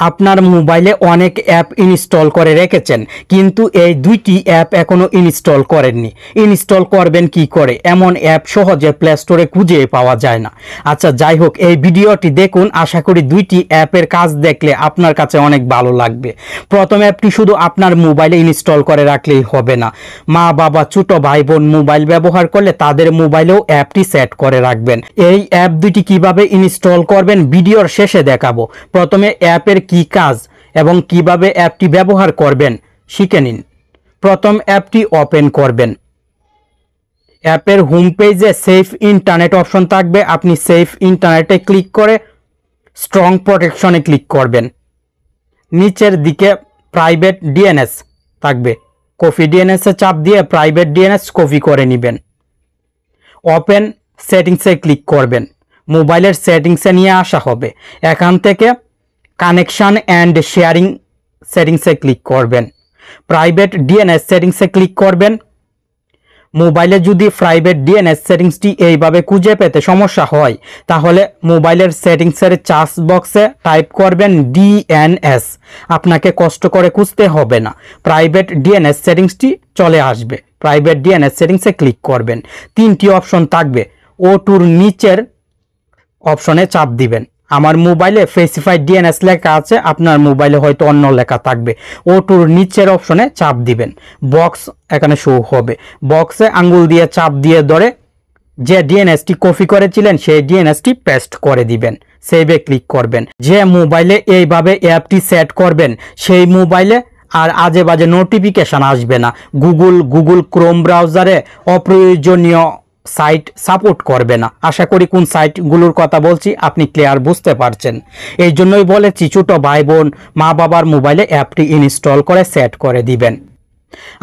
আপনার মোবাইলে অনেক অ্যাপ ইনস্টল করে রেখেছেন, কিন্তু এই দুইটি অ্যাপ এখনো ইনস্টল করেননি। ইনস্টল করবেন কি করে? এমন অ্যাপ সহজে প্লে স্টোরে খুঁজে পাওয়া যায় না। আচ্ছা, যাই হোক, এই ভিডিওটি দেখুন। আশা করি দুইটি অ্যাপের কাজ দেখলে আপনার কাছে অনেক ভালো লাগবে। প্রথম অ্যাপটি শুধু আপনার মোবাইলে ইনস্টল করে রাখলেই হবে না। মা বাবা, ছোট ভাই বোন মোবাইল ব্যবহার করলে তাদের মোবাইলেও অ্যাপটি সেট করে রাখবেন। এই অ্যাপ দুটি কিভাবে ইনস্টল করবেন ভিডিওর শেষে দেখাবো। প্রথমে অ্যাপের কি কাজ এবং কিভাবে অ্যাপটি ব্যবহার করবেন শিখে নিন। প্রথম অ্যাপটি ওপেন করবেন। অ্যাপের হোম পেজে সেফ ইন্টারনেট অপশন থাকবে। আপনি সেফ ইন্টারনেটে ক্লিক করে স্ট্রং প্রোটেকশনে ক্লিক করবেন। নিচের দিকে প্রাইভেট ডিএনএস থাকবে। কপি ডিএনএসে চাপ দিয়ে প্রাইভেট ডিএনএস কপি করে নেবেন। ওপেন সেটিংসে ক্লিক করবেন। মোবাইলের সেটিংসে নিয়ে আসা হবে। এখান থেকে কানেকশন অ্যান্ড শেয়ারিং সেটিংসে ক্লিক করবেন। প্রাইভেট ডিএনএস সেটিংসে ক্লিক করবেন। মোবাইলে যদি প্রাইভেট ডিএনএস সেটিংসটি এইভাবে খুঁজে পেতে সমস্যা হয়, তাহলে মোবাইলের সেটিংসের সার্চ বক্সে টাইপ করবেন ডিএনএস। আপনাকে কষ্ট করে খুঁজতে হবে না, প্রাইভেট ডিএনএস সেটিংসটি চলে আসবে। প্রাইভেট ডিএনএস সেটিংসে ক্লিক করবেন। তিনটি অপশন থাকবে। O2-র নিচের অপশনে চাপ দিবেন। আমার মোবাইলে স্পেসিফাইড ডিএনএস লেখা আছে, আপনার মোবাইলে হয়তো অন্য লেখা থাকবে। O2-র নিচের অপশনে চাপ দিবেন। বক্স এখানে শো হবে। বক্সে আঙ্গুল দিয়ে চাপ দিয়ে ধরে যে ডিএনএসটি কপি করেছিলেন সেই ডিএনএসটি পেস্ট করে দিবেন। সেভে ক্লিক করবেন। যে মোবাইলে এইভাবে অ্যাপটি সেট করবেন সেই মোবাইলে আর আজে বাজে নোটিফিকেশন আসবে না। গুগল ক্রোম ব্রাউজারে অপ্রয়োজনীয় সাইট সাপোর্ট করবে না। আশা করি কোন সাইটগুলোর কথা বলছি আপনি ক্লিয়ার বুঝতে পারছেন। এই জন্যই বলেছি ছোট ভাই বোন মা বাবার মোবাইলে অ্যাপটি ইনস্টল করে সেট করে দিবেন।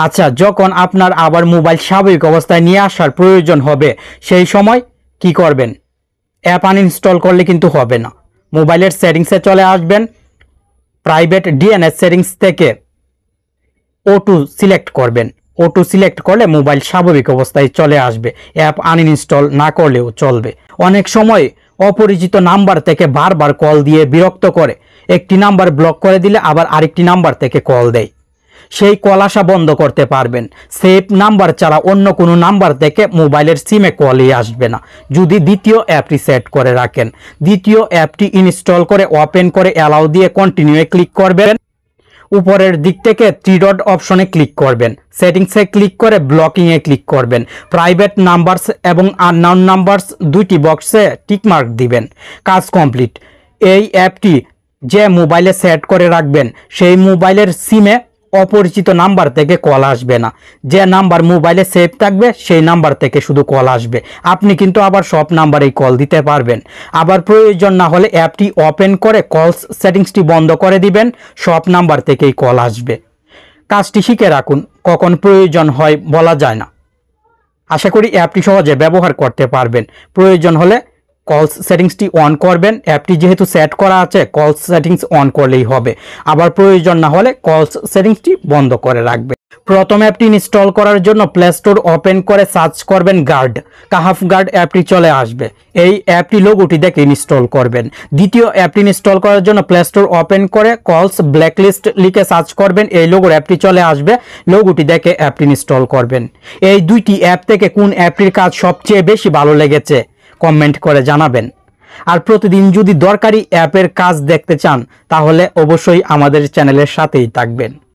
আচ্ছা, যখন আপনার আবার মোবাইল স্বাভাবিক অবস্থায় নিয়ে আসার প্রয়োজন হবে সেই সময় কি করবেন? অ্যাপ আনইনস্টল করলে কিন্তু হবে না। মোবাইলের সেটিংসে চলে আসবেন। প্রাইভেট ডিএনএস সেটিংস থেকে O2 সিলেক্ট করবেন। O2 সিলেক্ট করলে মোবাইল স্বাভাবিক অবস্থায় চলে আসবে। অ্যাপ আনইনস্টল না করলেও চলবে। অনেক সময় অপরিচিত নাম্বার থেকে বারবার কল দিয়ে বিরক্ত করে। একটি নাম্বার ব্লক করে দিলে আবার আরেকটি নাম্বার থেকে কল দেয়। সেই কল আসা বন্ধ করতে পারবেন। সেভ নাম্বার ছাড়া অন্য কোনো নাম্বার থেকে মোবাইলের সিমে কলই আসবে না যদি দ্বিতীয় অ্যাপটি সেট করে রাখেন। দ্বিতীয় অ্যাপটি ইনস্টল করে ওপেন করে অ্যালাউ দিয়ে কন্টিনিউয়ে ক্লিক করবেন। উপরের দিক থেকে 3 ডট অপশনে ক্লিক করবেন। সেটিংসে ক্লিক করে ব্লকিংয়ে ক্লিক করবেন। প্রাইভেট নাম্বারস এবং আননোন নাম্বারস দুইটি বক্সে টিকমার্ক দিবেন। কাজ কমপ্লিট। এই অ্যাপটি যে মোবাইলে সেট করে রাখবেন সেই মোবাইলের সিমে অপরিচিত নাম্বার থেকে কল আসবে না। যে নাম্বার মোবাইলে সেভ থাকবে সেই নাম্বার থেকে শুধু কল আসবে। আপনি কিন্তু আবার সব নাম্বারেই কল দিতে পারবেন। আবার প্রয়োজন না হলে অ্যাপটি ওপেন করে কলস সেটিংসটি বন্ধ করে দিবেন। সব নাম্বার থেকেই কল আসবে। কাজটি শিখে রাখুন, কখন প্রয়োজন হয় বলা যায় না। আশা করি অ্যাপটি সহজে ব্যবহার করতে পারবেন। প্রয়োজন হলে কলস সেটিংসটি অন করবেন। অ্যাপটি যেহেতু সেট করা আছে কলস সেটিংস অন করলেই হবে। আবার প্রয়োজন না হলে কলস সেটিংসটি বন্ধ করে রাখবেন। প্রথম অ্যাপটি ইনস্টল করার জন্য প্লে স্টোর ওপেন করে সার্চ করবেন গার্ড। কাহাফ গার্ড অ্যাপটি চলে আসবে। এই অ্যাপটি লোগোটি দেখে ইনস্টল করবেন। দ্বিতীয় অ্যাপটি ইনস্টল করার জন্য প্লে স্টোর ওপেন করে কলস ব্ল্যাকলিস্ট লিখে সার্চ করবেন। এই লোগোর অ্যাপটি চলে আসবে। লোগোটি দেখে অ্যাপটি ইনস্টল করবেন। এই দুইটি অ্যাপ থেকে কোন অ্যাপটির কাজ সবচেয়ে বেশি ভালো লেগেছে কমেন্ট করে জানাবেন। আর প্রতিদিন যদি দরকারি অ্যাপের কাজ দেখতে চান তাহলে অবশ্যই আমাদের চ্যানেলের সাথেই থাকবেন।